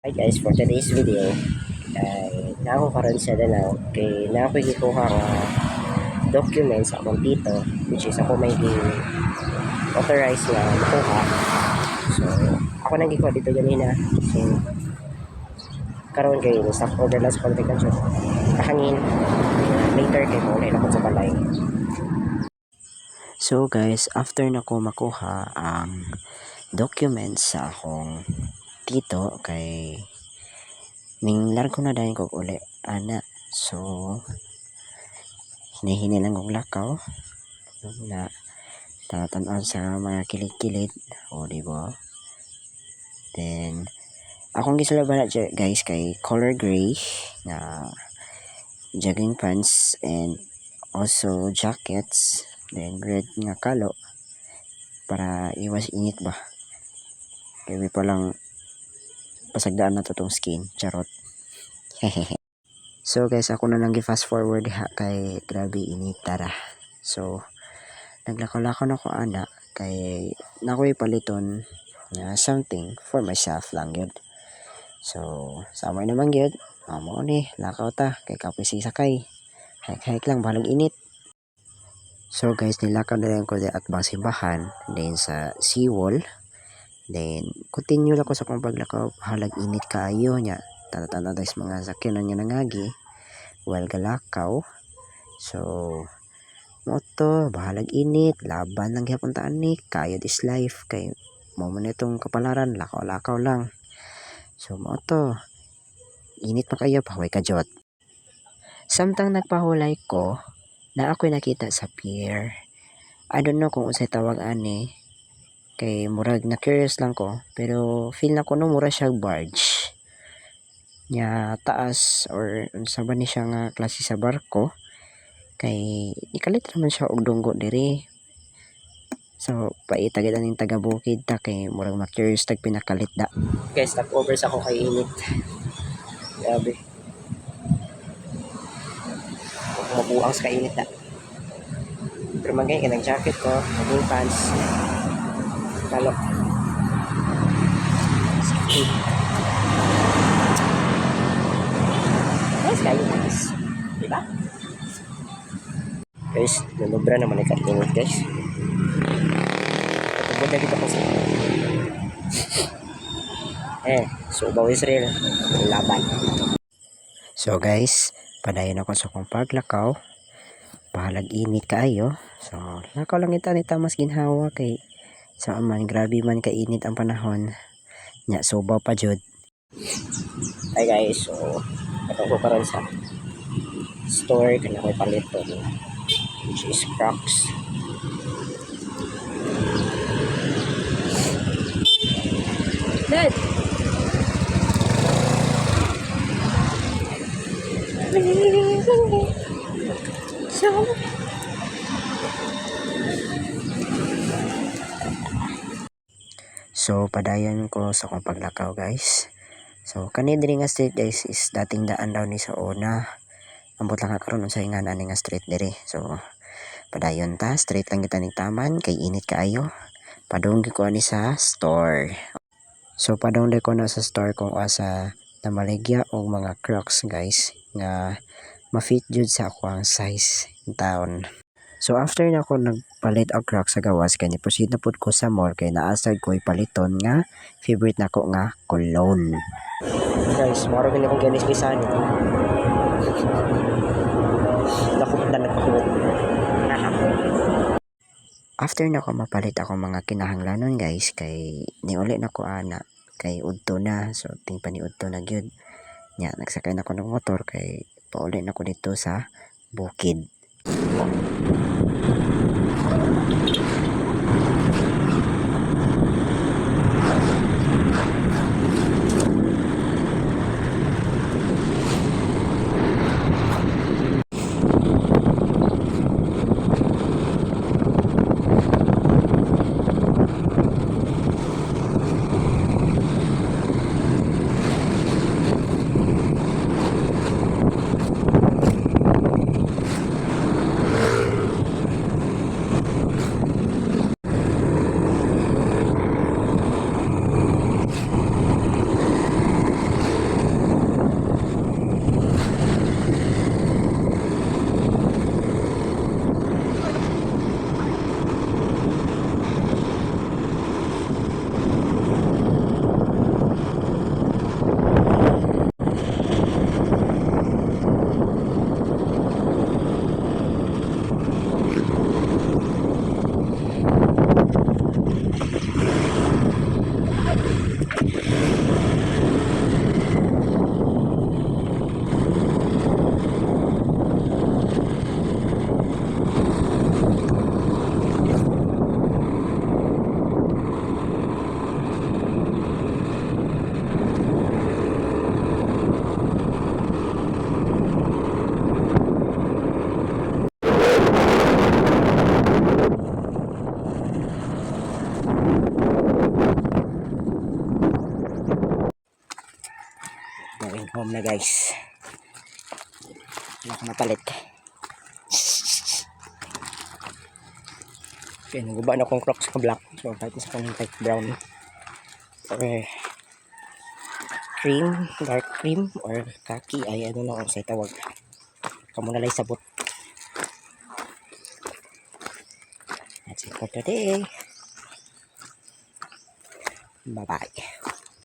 Hi guys, for today's video ay nako karon sa Danao kay nakoy gikuha nga documents sa akong tito which is ako may authorized na makuha. So ako nang gikuha dito ganina. So karon kay stop over lang sa pagtikansyon. Kahangin later kay mo ulit ako sa balay. So guys, after na ko makuha ang documents sa akong tito kay ning largo na dahil ko uli ana, so hinihini lang kong lakaw na tatan sa mga kilid-kilid o diba. Then akong gisalaban na guys kay color gray na jogging pants and also jackets, then red nga kalo para iwas init ba kaya pa lang pasagdaan na to tong skin, charot. So guys, ako na lang gi-fast forward ha kay grabe init tara. So naglakaw-lakaw na ko ana kay nakoy paliton na something for myself lang yun. So samay naman yun, amo ni lakaw ta kay kapoy si sakay. Hike lang bahalag init. So guys, nilakaw na lang ko at bang simbahan then sa seawall. Then continue lang ko sa kong paglakaw, bahalag init kaayo nya. Tana-tana guys mga sakyanan nga nangagi while galakaw. So moto bahalag init, laban lang gyapon ta ani, kayo this life kay mo man itong kapalaran, lakaw-lakaw lang. So moto init pa kayo, paway kajot. Samtang nagpahulay ko na ako'y nakita sa pier. I don't know kung unsay tawag ani kay murag na curious lang ko, pero feel na ko no mura siya barge nya taas or unsa ba ni siya nga klase sa barko kay ikalit naman siya og dunggo diri. So paitagid aning taga bukid ta kay murag ma-curious tag pinakalit da. Guys, stop over sa ako kay init. Grabe. Mabuang sa kainit da. Pero magay ka ng jacket ko, maging pants. Kalok. Sakit. Guys, kayo guys. Diba? Guys, lumubra naman ay kainit guys. Patubod na dito kasi. So bawa Israel. Laban. So guys, padayon ako sa kong paglakaw. Bahalag init kaayo. So, lakaw lang ita nita mas ginhawa kay sa man grabe man kainit ang panahon. Nya subaw pa jud. Hi guys, so ato ko karon sa store kana koy palito which is Crocs. Dad. So padayon ko sa kong paglakaw guys. So kani diri nga street guys is dating daan daw ni sa una. Ambot lang karon unsay nga ani nga street diri. So padayon ta, straight lang kita ning taman kay init kaayo. Padunggi ko ani sa store. So padunggi ko na sa store kung asa namaligya og mga Crocs guys nga ma-fit jud sa ako ang size taon. So after na ako nagpalit og Crocs sa gawas kay ni-proceed na pud ko sa mall kay naasad ko paliton nga favorite nako nga cologne. Guys, maro gani kong ganis bisan. Nakutan ako. After na ko mapalit ako mga kinahanglanon guys kay niuli na ko ana kay udto na, so ting pa ni udto na gyud nya nagsakay na ko ng motor kay pauli na ko dito sa bukid. going home na guys. Wala ko mapalit. Okay, naguba na akong Crocs ka black. So, kahit isa kong type brown. Or cream, dark cream, or khaki. Ay, ano na ako sa tawag. Kamu na lang sabot. That's it for today. Bye-bye.